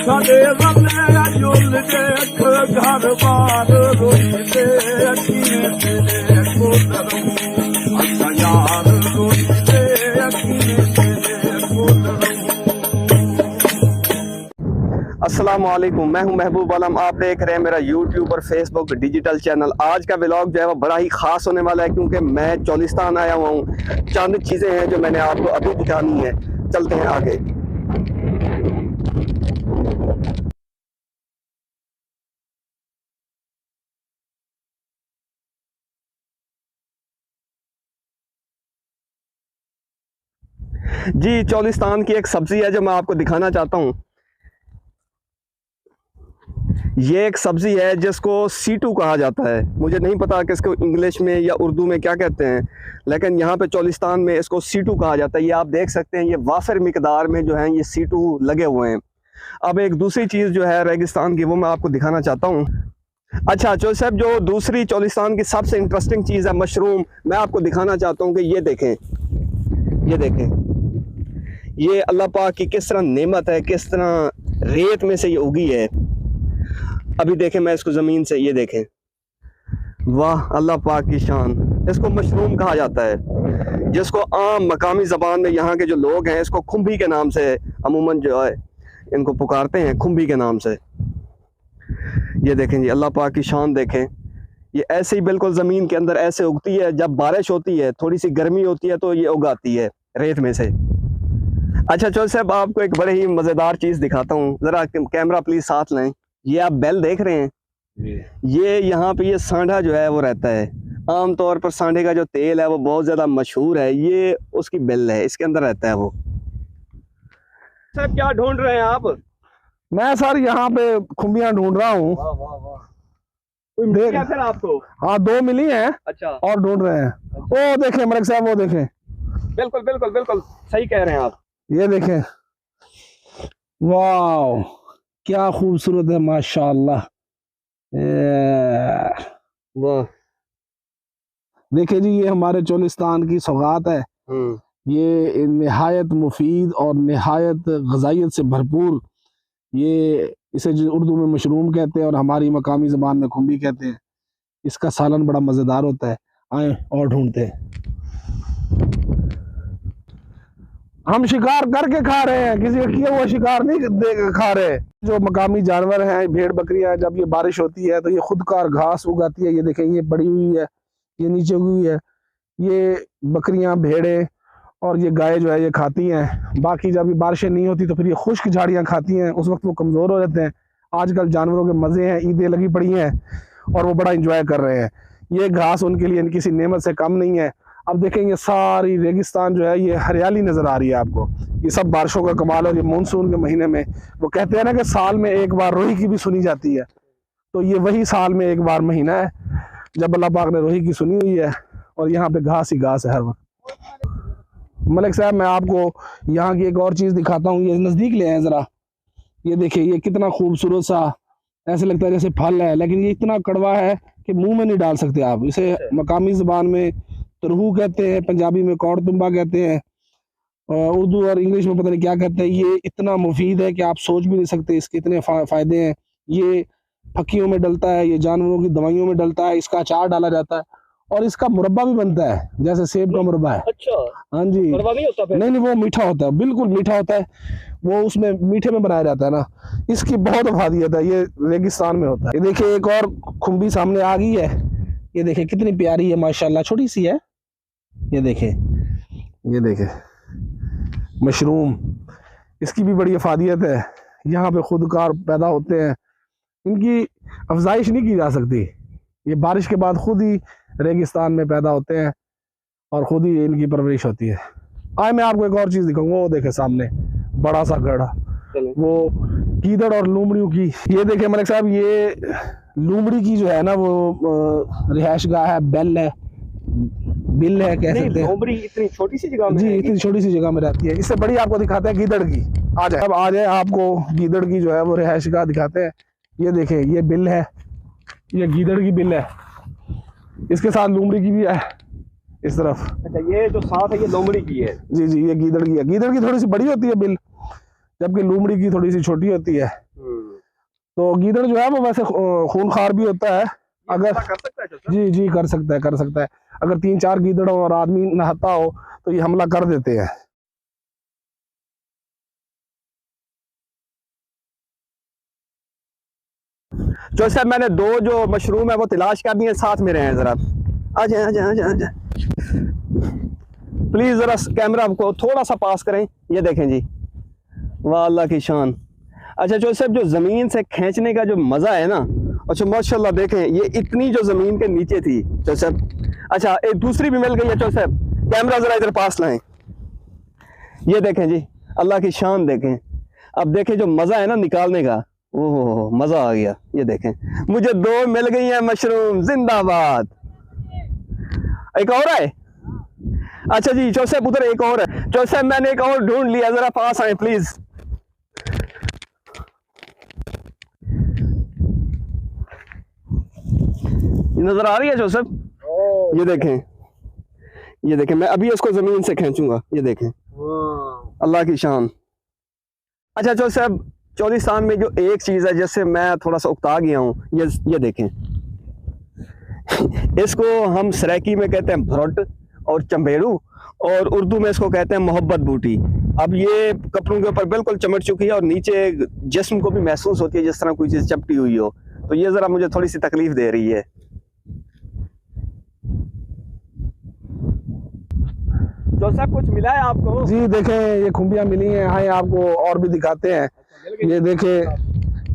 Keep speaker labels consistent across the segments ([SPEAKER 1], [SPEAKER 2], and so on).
[SPEAKER 1] साडे वल्ले जुल देख घर बार रोईंदे अखीं तेरे कोतरों असां यार रोईंदे अखीं तेरे कोतरों।
[SPEAKER 2] अस्सलाम वालेकुम, मैं हूं महबूब आलम। आप देख रहे हैं मेरा यूट्यूब और फेसबुक डिजिटल चैनल। आज का व्लॉग जो है वो बड़ा ही ख़ास होने वाला है क्योंकि मैं चौलिस्तान आया हुआ हूँ। चंद चीज़ें हैं जो मैंने आपको अभी दिखानी है। चलते हैं आगे। जी, चौलिस्तान की एक सब्ज़ी है जो मैं आपको दिखाना चाहता हूँ। ये एक सब्ज़ी है जिसको सीटू कहा जाता है। मुझे नहीं पता कि इसको इंग्लिश में या उर्दू में क्या कहते हैं, लेकिन यहाँ पे चौलिस्तान में इसको सीटू कहा जाता है। ये आप देख सकते हैं, ये वाफिर मिकदार में जो है ये सीटू लगे हुए हैं। अब एक दूसरी चीज़ जो है रेगिस्तान की, वो मैं आपको दिखाना चाहता हूँ। अच्छा जो साहब, जो दूसरी चौलिस्तान की सबसे इंटरेस्टिंग चीज़ है मशरूम, मैं आपको दिखाना चाहता हूँ कि ये देखें, ये देखें, ये अल्लाह पाक की किस तरह नेमत है, किस तरह रेत में से ये उगी है। अभी देखें मैं इसको ज़मीन से, ये देखें, वाह अल्लाह पाक की शान। इसको मशरूम कहा जाता है, जिसको आम मकामी ज़बान में यहाँ के जो लोग हैं इसको खुम्भी के नाम से अमूमन जो है इनको पुकारते हैं, खुम्भी के नाम से। ये देखें जी, अल्लाह पाक की शान देखें। ये ऐसे ही बिल्कुल ज़मीन के अंदर ऐसे उगती है। जब बारिश होती है, थोड़ी सी गर्मी होती है तो ये उगाती है रेत में से। अच्छा चौधरी साहब, आपको एक बड़े ही मज़ेदार चीज़ दिखाता हूँ। ज़रा कैमरा प्लीज़ साथ लें। ये आप बेल देख रहे हैं, ये यहाँ पे ये सांडा जो है वो रहता है। आम तौर पर सांडे का जो तेल है वो बहुत ज़्यादा मशहूर है। ये उसकी बेल है, इसके अंदर रहता है वो। साहब क्या ढूंढ रहे हैं आप?
[SPEAKER 3] मैं सर यहाँ पे खुम्बियाँ ढूंढ रहा हूँ।
[SPEAKER 2] वाह वाह वाह, कोई मिल गया फिर आपको?
[SPEAKER 3] हाँ, 2 मिली हैं।
[SPEAKER 2] अच्छा,
[SPEAKER 3] और ढूंढ रहे हैं।
[SPEAKER 2] अच्छा।
[SPEAKER 3] ओ देखें मलिक साहब, वो देखें,
[SPEAKER 2] बिल्कुल बिल्कुल बिल्कुल सही कह रहे हैं आप।
[SPEAKER 3] ये देखें, वाह क्या खूबसूरत है माशाअल्लाह।
[SPEAKER 2] वाह,
[SPEAKER 3] देखें जी, ये हमारे चौलिस्तान की सौगात है। ये निहायत मुफीद और निहायत गजाइत से भरपूर, ये इसे जो उर्दू में मशरूम कहते हैं और हमारी मकामी ज़बान में खुम्बी कहते हैं। इसका सालन बड़ा मज़ेदार होता है। आए और ढूंढते हैं। हम शिकार करके खा रहे हैं, किसी का किया हुआ शिकार नहीं खा रहे। जो मकामी जानवर हैं, भेड़ बकरियां, जब ये बारिश होती है तो ये खुदकार घास उगाती है। ये देखें, ये बड़ी हुई है, ये नीचे उगी हुई है। ये बकरियां, भेड़ें और ये गाय जो है ये खाती हैं। बाकी जब ये बारिशें नहीं होती तो फिर ये खुश्क झाड़ियाँ खाती हैं, उस वक्त वो कमज़ोर हो जाते हैं। आजकल जानवरों के मज़े हैं, ईदें लगी पड़ी हैं और वो बड़ा इंजॉय कर रहे हैं। ये घास उनके लिए किसी नेमत से कम नहीं है। अब देखें, ये सारी रेगिस्तान जो है ये हरियाली नज़र आ रही है आपको। ये सब बारिशों का कमाल है। और ये मानसून के महीने में वो कहते हैं ना कि साल में एक बार रोही की भी सुनी जाती है, तो ये वही साल में एक बार महीना है जब अल्लाह पाक ने रोही की सुनी हुई है। और यहाँ पे घास ही घास है हर वक्त। मलिक साहब, मैं आपको यहाँ की एक और चीज़ दिखाता हूँ। ये नज़दीक ले आए ज़रा। ये देखिए, ये कितना खूबसूरत सा, ऐसे लगता है जैसे फल है, लेकिन ये इतना कड़वा है कि मुंह में नहीं डाल सकते आप इसे। मकामी ज़बान में तरहू कहते हैं, पंजाबी में कौड़ तुम्बा कहते हैं, उर्दू और इंग्लिश में पता नहीं क्या कहते हैं। ये इतना मुफीद है कि आप सोच भी नहीं सकते इसके इतने फ़ायदे हैं। ये फक्कियों में डलता है, ये जानवरों की दवाइयों में डलता है, इसका अचार डाला जाता है और इसका मुरब्बा भी बनता है, जैसे सेब का मुरब्बा है।
[SPEAKER 2] अच्छा,
[SPEAKER 3] हाँ जी,
[SPEAKER 2] नहीं होता फिर? नहीं,
[SPEAKER 3] वो मीठा होता है, बिल्कुल मीठा होता है। वो उसमें मीठे में बनाया जाता है ना। इसकी बहुत अफादियत है, ये रेगिस्तान में होता है। ये देखिए, एक और खुम्बी सामने आ गई है। ये देखिए कितनी प्यारी है माशाल्लाह, छोटी सी है। ये देखें, ये देखें मशरूम, इसकी भी बड़ी अफादियत है। यहाँ पे खुदकार पैदा होते हैं, इनकी अफजाइश नहीं की जा सकती। ये बारिश के बाद खुद ही रेगिस्तान में पैदा होते हैं और खुद ही इनकी परवरिश होती है। आए मैं आपको एक और चीज़ दिखाऊंगा। वो देखे सामने बड़ा सा गढ़ा, वो गीदड़ और लूमड़ियों की। ये देखे मलिक साहब, ये लूमड़ी की जो है ना वो रिहाइश गाह है, बेल है, बिल है, कह सकते हैं।
[SPEAKER 2] लोमड़ी इतनी छोटी सी जगह में?
[SPEAKER 3] जी, इतनी छोटी सी जगह में रहती है। इससे बड़ी आपको दिखाते हैं गीदड़ की। आ जाए, अब आ जाए, आपको गीदड़ की जो है वो रिहाइश गाह दिखाते हैं। ये देखें, ये बिल है, ये गीदड़ की बिल है। इसके साथ लूमड़ी की भी है इस तरफ।
[SPEAKER 2] अच्छा, ये जो साथ है ये लोमड़ी की है?
[SPEAKER 3] जी जी, ये गीदड़ की है। गीदड़ की थोड़ी सी बड़ी होती है बिल, जबकि लोमड़ी की थोड़ी सी छोटी होती है। तो गीदड़ जो है वो वैसे खूनखार भी होता है। अगर
[SPEAKER 2] कर सकता है
[SPEAKER 3] जी जी कर सकता है, कर सकता है। अगर 3-4 गीदड़ और आदमी नहाता हो तो ये हमला कर देते हैं।
[SPEAKER 2] जो साहब मैंने 2 जो मशरूम है वो तलाश कर दिए, साथ में रहे हैं जरा। आ जाए आ जाए आ जाए आ जाए, प्लीज जरा कैमरा को थोड़ा सा पास करें। ये देखें जी, वाह अल्लाह की शान। अच्छा जो साहब जो जमीन से खींचने का जो मजा है ना, अच्छा माशाल्लाह देखें ये इतनी जो जमीन के नीचे थी जो साहब। अच्छा एक दूसरी भी मिल गई है जो साहब, कैमरा जरा इधर पास लाएं। ये देखें जी, अल्लाह की शान देखें। अब देखें जो मजा है ना निकालने का, ओह मजा आ गया। ये देखें मुझे 2 मिल गई हैं मशरूम, जिंदाबाद। एक और है। अच्छा जी जोसेफ उधर एक और है। जोसेफ मैंने एक और ढूंढ लिया, जरा पास आए प्लीज। नजर आ रही है जोसेफ? ये देखें, ये देखें, मैं अभी इसको जमीन से खींचूंगा। ये देखें अल्लाह की शान। अच्छा जोसेफ चौलिस्तान में जो एक चीज है जिससे मैं थोड़ा सा उकता गया हूँ, ये देखें इसको हम सराइकी में कहते हैं भरट और चंबेड़ू, और उर्दू में इसको कहते हैं मोहब्बत बूटी। अब ये कपड़ों के ऊपर बिल्कुल चमट चुकी है और नीचे जिस्म को भी महसूस होती है जिस तरह कोई चीज चपटी हुई हो। तो ये जरा मुझे थोड़ी सी तकलीफ दे रही है। जो सब कुछ मिला है आपको?
[SPEAKER 3] जी देखें ये खुम्बियाँ मिली हैं। आए आपको और भी दिखाते हैं। ये देखें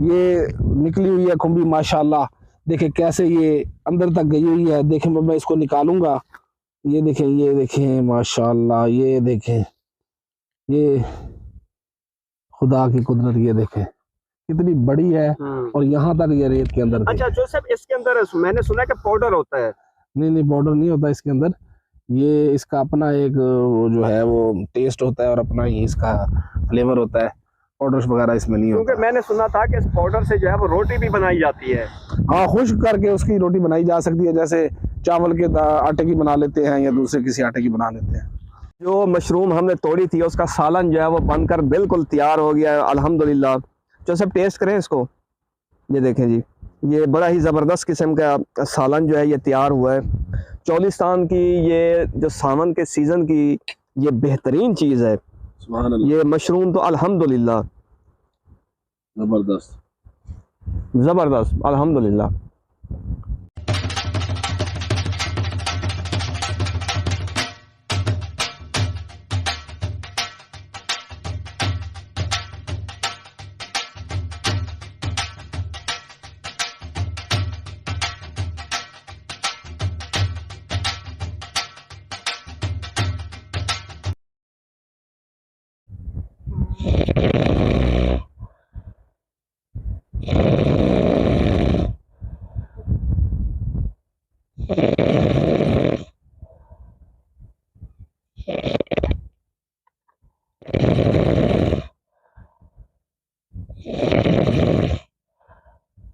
[SPEAKER 3] ये निकली हुई है खुम्बी माशाल्लाह। देखें कैसे ये अंदर तक गई हुई है। देखें मैं इसको निकालूंगा। ये देखें माशाल्लाह। ये देखें ये खुदा की कुदरत। ये देखें कितनी बड़ी है और यहाँ तक ये रेत के अंदर थी।
[SPEAKER 2] अच्छा जोसेफ इसके अंदर मैंने सुना कि पाउडर होता है।
[SPEAKER 3] नहीं पाउडर नहीं होता इसके अंदर। ये इसका अपना एक जो है वो टेस्ट होता है और अपना ही इसका फ्लेवर होता है। पाउडर वगैरह इसमें नहीं होता।
[SPEAKER 2] क्योंकि मैंने सुना था कि इस पाउडर से जो है वो रोटी भी बनाई जाती है।
[SPEAKER 3] हाँ खुश्क करके उसकी रोटी बनाई जा सकती है। जैसे चावल के आटे की बना लेते हैं या दूसरे किसी आटे की बना लेते हैं।
[SPEAKER 2] जो मशरूम हमने तोड़ी थी उसका सालन जो है वो बनकर बिल्कुल तैयार हो गया है अल्हम्दुलिल्लाह। जो सब टेस्ट करें इसको। ये देखें जी, ये बड़ा ही ज़बरदस्त किस्म का सालन जो है ये तैयार हुआ है। चौलिस्तान की ये जो सावन के सीज़न की ये बेहतरीन चीज़ है। ये मशरूम तो अल्हम्दुलिल्लाह ज़बरदस्त अल्हम्दुलिल्लाह।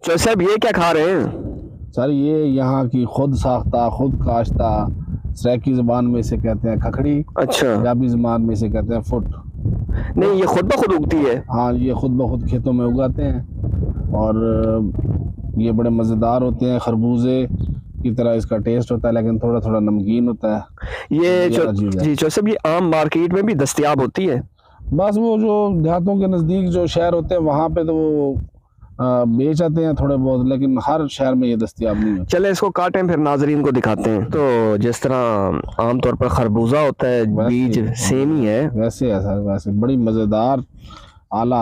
[SPEAKER 2] तो साहब ये क्या खा रहे हैं?
[SPEAKER 3] सर ये यहाँ की खुद साख्ता खुद काश्ता सराइकी ज़बान में इसे कहते हैं खखड़ी।
[SPEAKER 2] अच्छा।
[SPEAKER 3] पंजाबी ज़बान में इसे कहते हैं फुट।
[SPEAKER 2] नहीं ये खुद ब खुद उगती है?
[SPEAKER 3] हाँ ये खुद ब खुद खेतों में उगाते हैं और ये बड़े मज़ेदार होते हैं। खरबूजे की तरह इसका टेस्ट होता है लेकिन थोड़ा थोड़ा नमकीन होता है।
[SPEAKER 2] ये जी जोसेफ ये आम मार्केट में भी दस्तयाब होती है?
[SPEAKER 3] बस वो जो देहातों के नज़दीक जो शहर होते हैं वहाँ पे तो वो बेच आते हैं थोड़े बहुत, लेकिन हर शहर में ये दस्तयाब नहीं होता।
[SPEAKER 2] चले इसको काटें फिर नाजरीन को दिखाते हैं। तो जिस तरह आमतौर पर खरबूजा होता है बीज सेम ही है,
[SPEAKER 3] वैसे है सर, वैसे बड़ी मज़ेदार आला।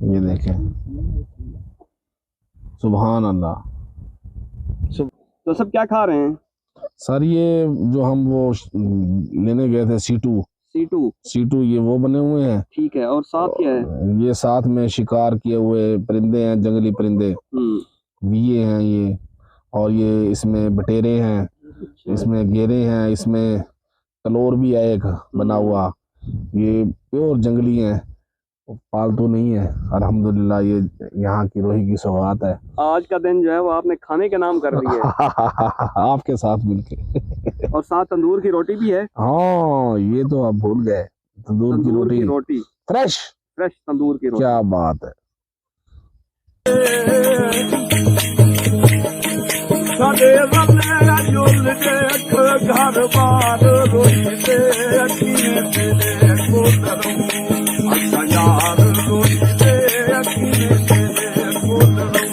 [SPEAKER 3] ये देखें सुभान अल्लाह।
[SPEAKER 2] तो सब क्या खा रहे हैं
[SPEAKER 3] सर? ये जो हम वो लेने गए थे सीटू ये वो बने हुए हैं।
[SPEAKER 2] ठीक है, और साथ क्या है?
[SPEAKER 3] ये साथ में शिकार किए हुए परिंदे हैं, जंगली परिंदे ये हैं ये। और ये इसमें बटेरे हैं, इसमें घेरे हैं, इसमें तलोर भी है एक बना हुआ। ये प्योर जंगली हैं पालतू नहीं है, अल्हम्दुलिल्लाह। ये यहाँ की रोही की सौगात है।
[SPEAKER 2] आज का दिन जो है वो आपने खाने के नाम कर दिया है।
[SPEAKER 3] आपके साथ मिलके।
[SPEAKER 2] और साथ तंदूर की रोटी भी है।
[SPEAKER 3] हाँ, ये तो आप भूल गए, तंदूर की रोटी फ्रेश
[SPEAKER 2] तंदूर की रोटी।
[SPEAKER 3] क्या बात है।
[SPEAKER 1] ਸਾਡੇ ਵੱਲੇ ਜੁਲ ਦੇਖ ਘਰ ਬਾਰ ਰੋਈਦੇ ਅਖੀਆਂ ਤੇਰੇ ਕੋਲਰੋਂ ਅੱਛਾ ਯਾਰ ਰੋਈਦੇ ਅਖੀਆਂ ਤੇਰੇ ਕੋਲਰੋਂ।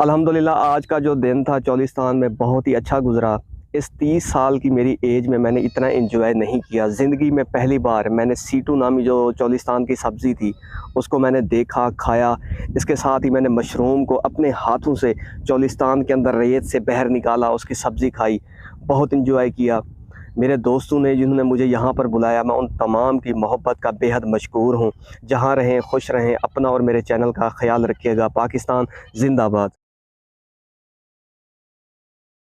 [SPEAKER 2] अल्हम्दुलिल्लाह आज का जो दिन था चौलिस्तान में बहुत ही अच्छा गुजरा। इस 30 साल की मेरी एज में मैंने इतना एंजॉय नहीं किया। ज़िंदगी में पहली बार मैंने सीटू नामी जो चौलिस्तान की सब्ज़ी थी उसको मैंने देखा, खाया। इसके साथ ही मैंने मशरूम को अपने हाथों से चौलिस्तान के अंदर रेत से बाहर निकाला, उसकी सब्ज़ी खाई, बहुत एंजॉय किया। मेरे दोस्तों ने जिन्होंने मुझे यहाँ पर बुलाया, मैं उन तमाम की मोहब्बत का बेहद मशकूर हूँ। जहाँ रहें खुश रहें, अपना और मेरे चैनल का ख्याल रखिएगा। पाकिस्तान जिंदाबाद।